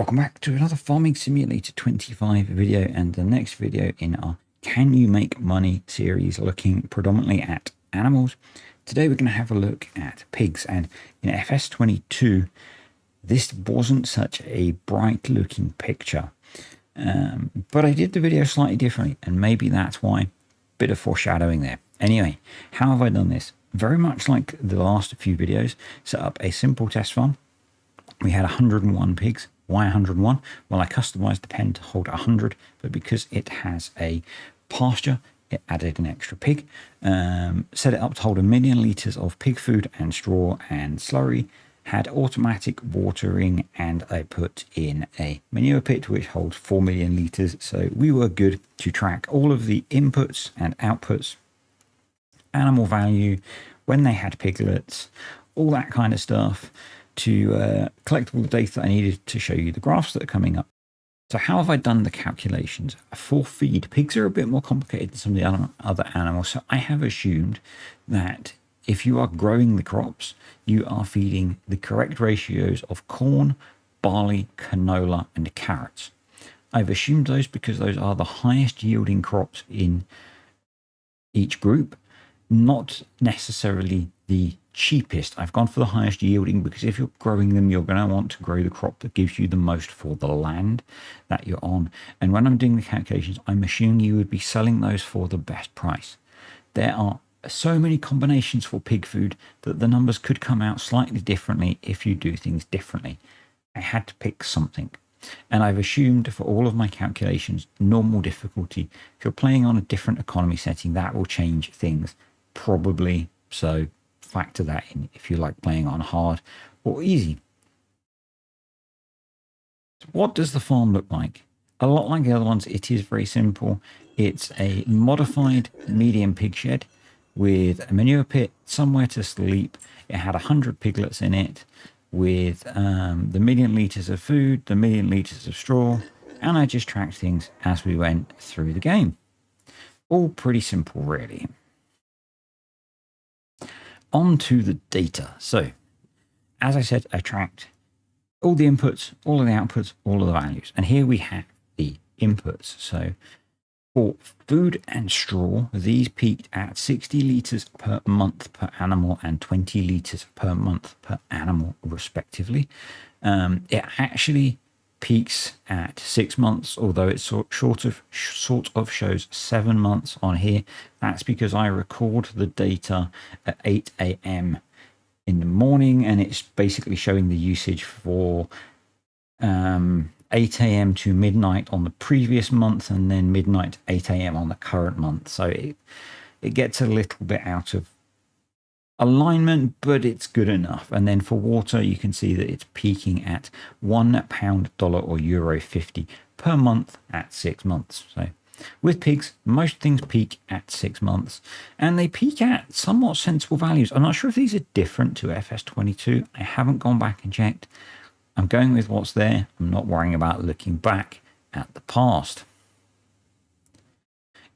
Welcome back to another Farming Simulator 25 video, and the next video in our Can You Make Money series, looking predominantly at animals. Today we're going to have a look at pigs, and in FS22 this wasn't such a bright looking picture, but I did the video slightly differently, and maybe that's why. Bit of foreshadowing there. Anyway, how have I done this? Very much like the last few videos, set up a simple test farm. We had 101 pigs. Why 101? Well, I customized the pen to hold 100, but because it has a pasture, it added an extra pig. Set it up to hold 1 million litres of pig food and straw and slurry. Had automatic watering, and I put in a manure pit which holds 4 million litres. So we were good to track all of the inputs and outputs, animal value, when they had piglets, all that kind of stuff, to collect all the data that I needed to show you the graphs that are coming up. So how have I done the calculations? For feed, pigs are a bit more complicated than some of the other animals. So I have assumed that if you are growing the crops, you are feeding the correct ratios of corn, barley, canola, and carrots. I've assumed those because those are the highest yielding crops in each group, not necessarily the cheapest. I've gone for the highest yielding because if you're growing them, you're going to want to grow the crop that gives you the most for the land that you're on. And when I'm doing the calculations, I'm assuming you would be selling those for the best price. There are so many combinations for pig food that the numbers could come out slightly differently if you do things differently. I had to pick something. And I've assumed for all of my calculations, normal difficulty. If you're playing on a different economy setting, that will change things probably. So factor that in if you like playing on hard or easy. So what does the farm look like? A lot like the other ones, it is very simple. It's a modified medium pig shed with a manure pit, somewhere to sleep. It had 100 piglets in it with the million litres of food, the million litres of straw, and I just tracked things as we went through the game. All pretty simple, really. On to the data. So, as I said, I tracked all the inputs, all of the outputs, all of the values. And here we have the inputs. So, for food and straw, these peaked at 60 litres per month per animal and 20 litres per month per animal, respectively. It actually peaks at 6 months, although it sort of shows 7 months on here. That's because I record the data at 8 a.m. in the morning, and it's basically showing the usage for 8 a.m. to midnight on the previous month, and then midnight to 8 a.m. on the current month. So it gets a little bit out of alignment, but it's good enough. And then for water, you can see that it's peaking at £1, dollar, or euro 50 per month at 6 months. So with pigs, most things peak at 6 months, and they peak at somewhat sensible values. I'm not sure if these are different to FS22. I haven't gone back and checked. I'm going with what's there. I'm not worrying about looking back at the past.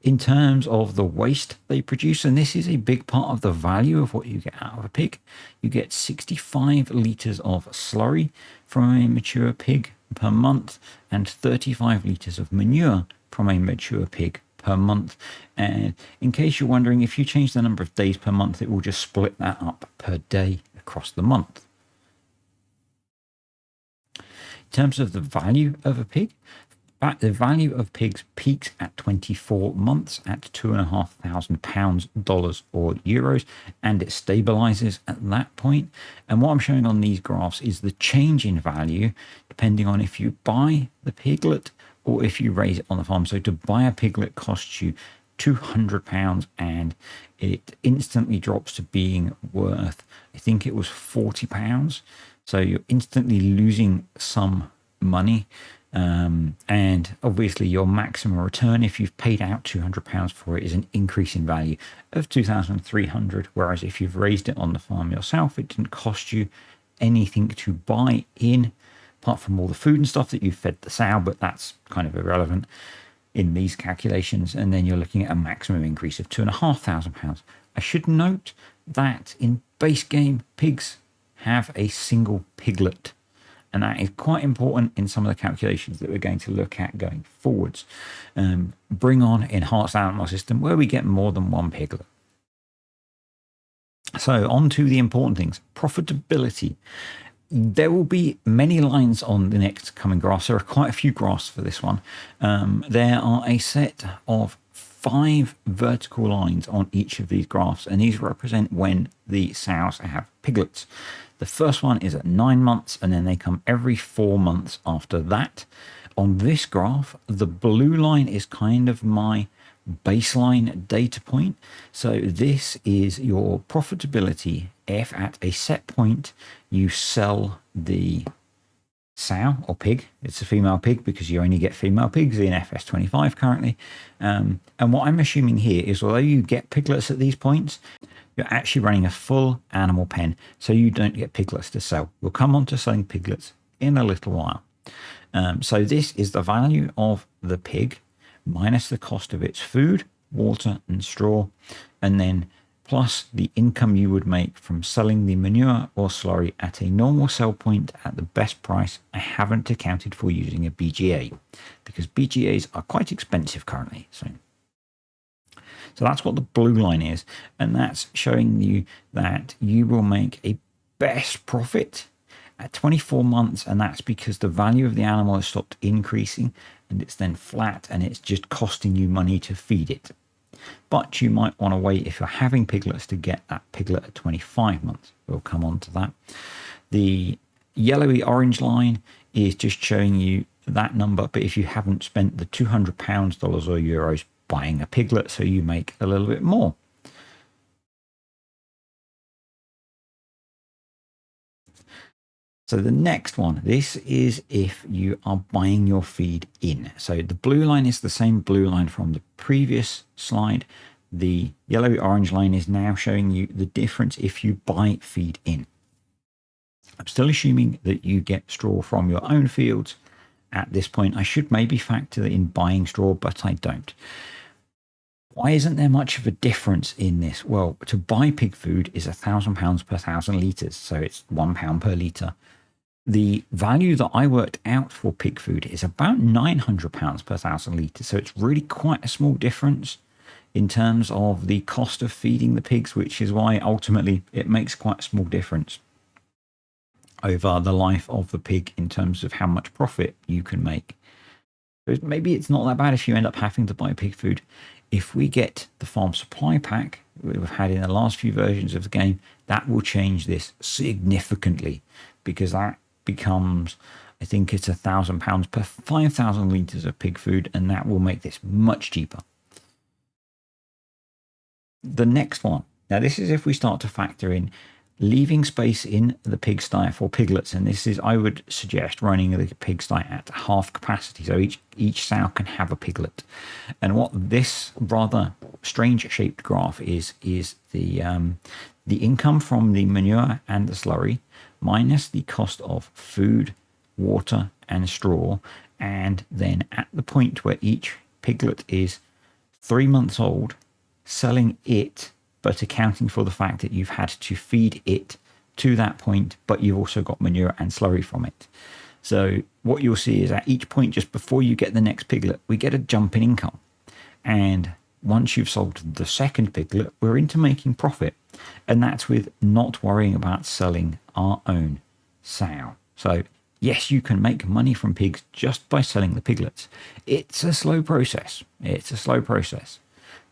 In terms of the waste they produce, and this is a big part of the value of what you get out of a pig, you get 65 litres of slurry from a mature pig per month and 35 litres of manure from a mature pig per month. And in case you're wondering, if you change the number of days per month, it will just split that up per day across the month. In terms of the value of a pig, the value of pigs peaks at 24 months at £2,500, dollars, or euros, and it stabilizes at that point. And what I'm showing on these graphs is the change in value depending on if you buy the piglet or if you raise it on the farm. So to buy a piglet costs you £200, and it instantly drops to being worth, I think it was £40. So you're instantly losing some money. And obviously your maximum return, if you've paid out £200 for it, is an increase in value of 2,300. Whereas if you've raised it on the farm yourself, it didn't cost you anything to buy in, apart from all the food and stuff that you fed the sow, but that's kind of irrelevant in these calculations. And then you're looking at a maximum increase of £2,500. I should note that in base game, pigs have a single piglet And that is quite important in some of the calculations that we're going to look at going forwards. Bring on enhanced animal system where we get more than one piglet. So on to the important things, profitability. There will be many lines on the next coming graphs. There are quite a few graphs for this one. There are a set of 5 vertical lines on each of these graphs, and these represent when the sows have piglets. The first one is at 9 months, and then they come every 4 months after that. On this graph, the blue line is kind of my baseline data point. So this is your profitability if at a set point you sell the sow or pig. It's a female pig because you only get female pigs in FS25 currently. And what I'm assuming here is although you get piglets at these points, you're actually running a full animal pen, so you don't get piglets to sell. We'll come on to selling piglets in a little while. So this is the value of the pig minus the cost of its food, water and straw, and then plus the income you would make from selling the manure or slurry at a normal sell point at the best price. I haven't accounted for using a BGA because BGAs are quite expensive currently. So that's what the blue line is, and that's showing you that you will make a best profit at 24 months, and that's because the value of the animal has stopped increasing and it's then flat and it's just costing you money to feed it. But you might want to wait if you're having piglets to get that piglet at 25 months. We'll come on to that. The yellowy orange line is just showing you that number, but if you haven't spent the £200, dollars or euros buying a piglet, so you make a little bit more. So the next one, this is if you are buying your feed in. So the blue line is the same blue line from the previous slide. The yellow orange line is now showing you the difference if you buy feed in. I'm still assuming that you get straw from your own fields at this point. I should maybe factor in buying straw, but I don't. Why isn't there much of a difference in this? Well, to buy pig food is £1,000 per 1,000 litres, so it's £1 per litre. The value that I worked out for pig food is about £900 per 1,000 litres, so it's really quite a small difference in terms of the cost of feeding the pigs, which is why ultimately it makes quite a small difference over the life of the pig in terms of how much profit you can make. So maybe it's not that bad if you end up having to buy pig food. If we get the farm supply pack we've had in the last few versions of the game, that will change this significantly, because that becomes, I think it's £1,000 per 5,000 litres of pig food, and that will make this much cheaper. The next one, now this is if we start to factor in leaving space in the pigsty for piglets, and this is, I would suggest running the pigsty at half capacity, so each sow can have a piglet. And what this rather strange shaped graph is the income from the manure and the slurry minus the cost of food, water and straw, and then at the point where each piglet is 3 months old, selling it, but accounting for the fact that you've had to feed it to that point, but you've also got manure and slurry from it. So what you'll see is at each point just before you get the next piglet, we get a jump in income. And once you've sold the second piglet, we're into making profit. And that's with not worrying about selling our own sow. So yes, you can make money from pigs just by selling the piglets. It's a slow process. It's a slow process,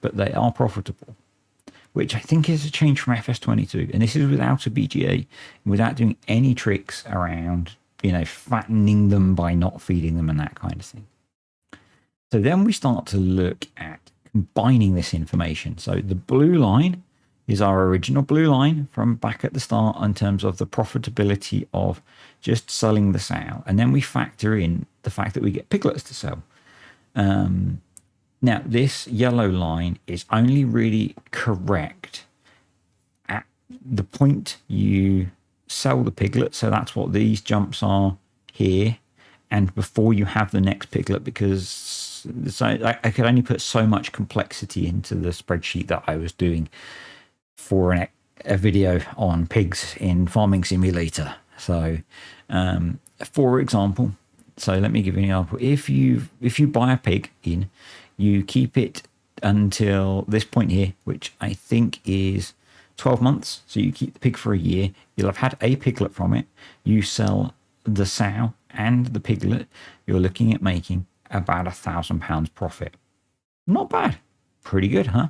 but they are profitable, which I think is a change from FS22. And this is without a BGA, without doing any tricks around, fattening them by not feeding them and that kind of thing. So then we start to look at combining this information. So the blue line is our original blue line from back at the start in terms of the profitability of just selling the sow. And then we factor in the fact that we get piglets to sell. Now, this yellow line is only really correct at the point you sell the piglet. So that's what these jumps are here. And before you have the next piglet, because I could only put so much complexity into the spreadsheet that I was doing for a video on pigs in Farming Simulator. So For example, so let me give you an example. If you buy a pig in, you keep it until this point here, which I think is 12 months. So you keep the pig for a year. You'll have had a piglet from it. You sell the sow and the piglet. You're looking at making about £1,000 profit. Not bad. Pretty good, huh?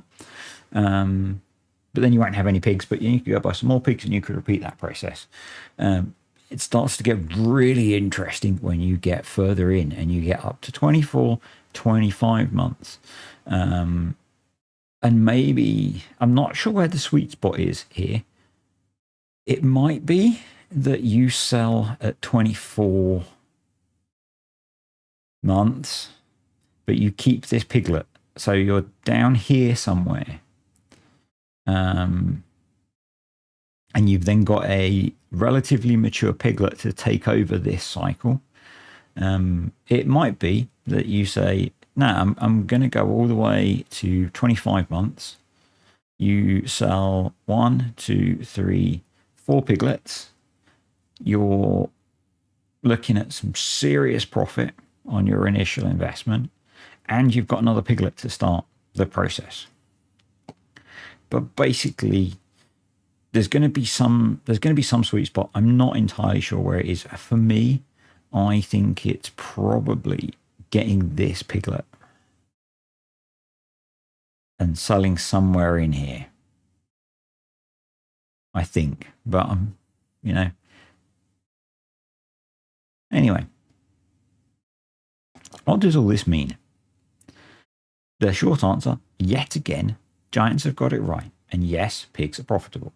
But then you won't have any pigs, but you could go buy some more pigs and you could repeat that process. It starts to get really interesting when you get further in and you get up to 24, 25 months. And maybe, I'm not sure where the sweet spot is here. It might be that you sell at 24 months, but you keep this piglet. So you're down here somewhere. And you've then got a relatively mature piglet to take over this cycle. It might be that you say, no, I'm going to go all the way to 25 months. You sell 1, 2, 3, 4 piglets. You're looking at some serious profit on your initial investment, and you've got another piglet to start the process. But basically, there's going to be some sweet spot. I'm not entirely sure where it is. For me, I think it's probably getting this piglet and selling somewhere in here. I think, but Anyway, what does all this mean? The short answer, yet again, giants have got it right. And yes, pigs are profitable,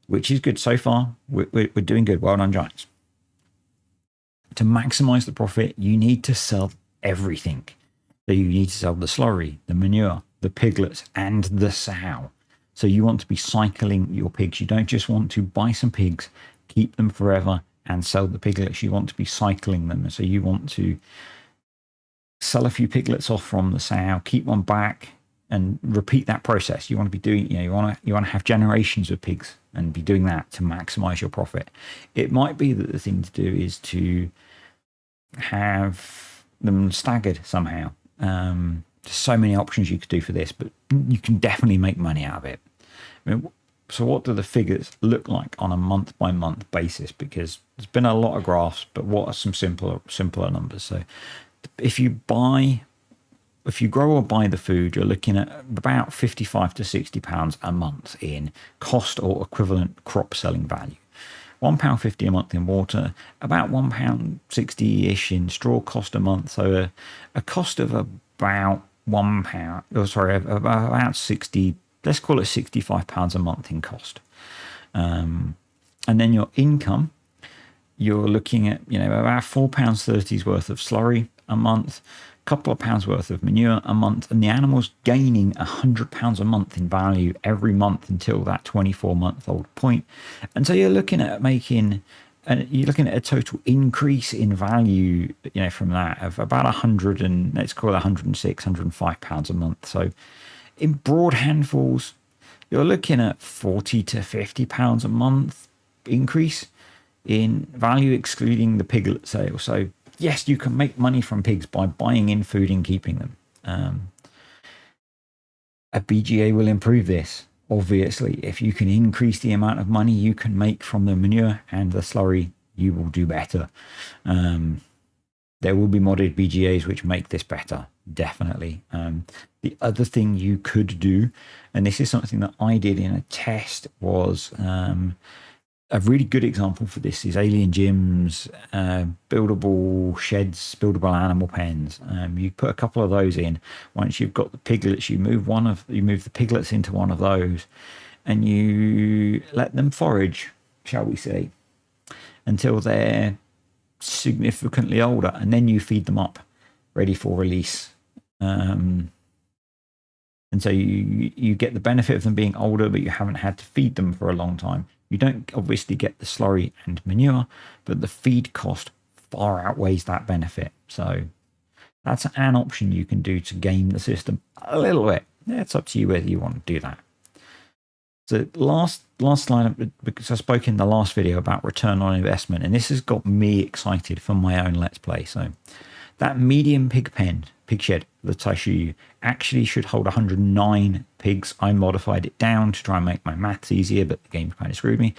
which is good so far. We're doing good. Well done, giants. To maximize the profit, you need to sell everything. So you need to sell the slurry, the manure, the piglets, and the sow. So you want to be cycling your pigs. You don't just want to buy some pigs, keep them forever, and sell the piglets. You want to be cycling them. So you want to sell a few piglets off from the sow, keep one back, and repeat that process. You want to be doing, you want to have generations of pigs and be doing that to maximize your profit. It might be that the thing to do is to have them staggered somehow. There's so many options you could do for this, but you can definitely make money out of it. So what do the figures look like on a month by month basis? Because there's been a lot of graphs, but what are some simpler numbers? So if you grow or buy the food, you're looking at about £55 to £60 a month in cost or equivalent crop selling value. £1.50 a month in water, about £1.60-ish in straw cost a month. So a cost of about about 60, let's call it £65 a month in cost. And then your income, you're looking at, about £4.30's worth of slurry a month, a couple of pounds worth of manure a month, and the animal's gaining £100 a month in value every month until that 24-month-old point. And so you're looking at a total increase in value, from that of about 100 and let's call it 106, 105 pounds a month. So in broad handfuls, you're looking at 40 to 50 pounds a month increase in value, excluding the piglet sale. So yes, you can make money from pigs by buying in food and keeping them. A BGA will improve this. Obviously, if you can increase the amount of money you can make from the manure and the slurry, you will do better. There will be modded BGAs which make this better, definitely. The other thing you could do, and this is something that I did in a test, was a really good example for this is Alien Jim's buildable sheds, buildable animal pens. You put a couple of those in. Once you've got the piglets, you move the piglets into one of those, and you let them forage, shall we say, until they're significantly older, and then you feed them up, ready for release. And so you get the benefit of them being older, but you haven't had to feed them for a long time. You don't obviously get the slurry and manure, but the feed cost far outweighs that benefit. So that's an option you can do to game the system a little bit. It's up to you whether you want to do that. the last slide, because I spoke in the last video about return on investment, and this has got me excited for my own Let's Play. So that medium pig shed that I show you actually should hold 109 pigs. I modified it down to try and make my maths easier, but the game kind of screwed me.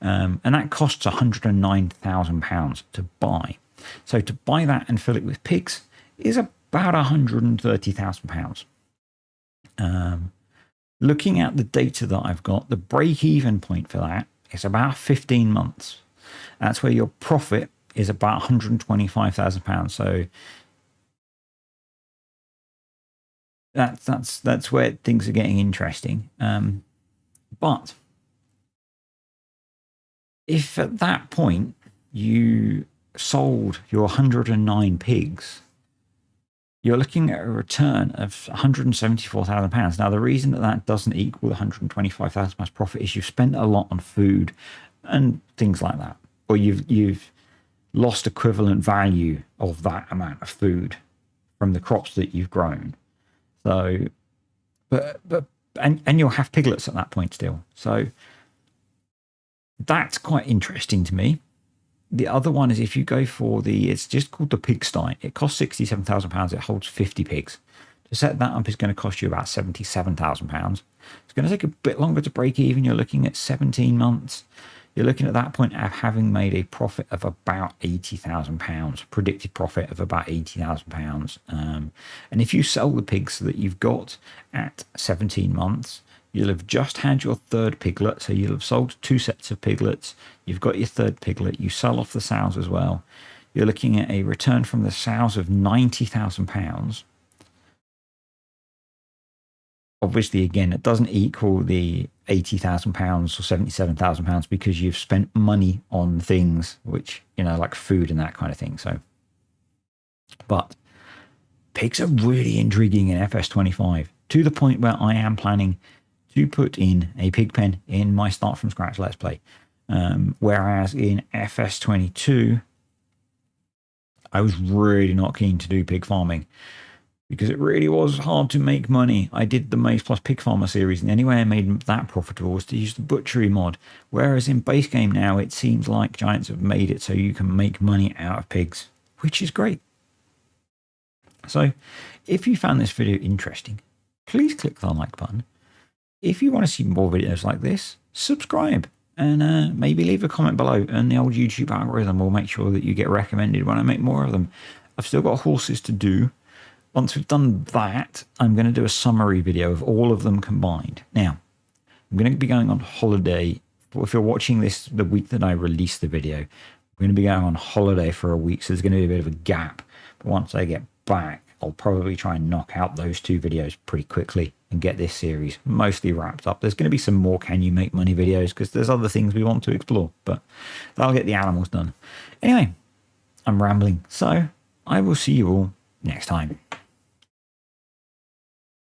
And that costs £109,000 to buy. So to buy that and fill it with pigs is about £130,000. Looking at the data that I've got, the break-even point for that is about 15 months. That's where your profit is about £125,000. So that's where things are getting interesting. But if at that point you sold your 109 pigs, you're looking at a return of £174,000. Now, the reason that doesn't equal the £125,000 profit is you've spent a lot on food and things like that, or you've lost equivalent value of that amount of food from the crops that you've grown. So, and you'll have piglets at that point still. So that's quite interesting to me. The other one is if you go for it's just called the pigsty. It costs £67,000. It holds 50 pigs. To set that up is going to cost you about £77,000. It's going to take a bit longer to break even. You're looking at 17 months. You're looking at that point of having made a profit of about £80,000, predicted profit of about £80,000. And if you sell the pigs that you've got at 17 months, you'll have just had your third piglet. So you'll have sold 2 sets of piglets. You've got your third piglet. You sell off the sows as well. You're looking at a return from the sows of £90,000. Obviously, again, it doesn't equal the £80,000 or £77,000 because you've spent money on things which, like food and that kind of thing. So, but pigs are really intriguing in FS25 to the point where I am planning to put in a pig pen in my start from scratch Let's Play. Whereas in FS22, I was really not keen to do pig farming because it really was hard to make money. I did the Maize Plus Pig Farmer series, and the only way I made that profitable was to use the butchery mod. Whereas in base game now, it seems like Giants have made it so you can make money out of pigs, which is great. So if you found this video interesting, please click the like button. If you want to see more videos like this, subscribe and maybe leave a comment below, and the old YouTube algorithm will make sure that you get recommended when I make more of them. I've still got horses to do. Once we've done that, I'm going to do a summary video of all of them combined. Now, I'm going to be going on holiday. If you're watching this the week that I release the video, I'm going to be going on holiday for a week, so there's going to be a bit of a gap. But once I get back, I'll probably try and knock out those 2 videos pretty quickly and get this series mostly wrapped up. There's going to be some more Can You Make Money videos because there's other things we want to explore, but that'll get the animals done. Anyway, I'm rambling, so I will see you all next time.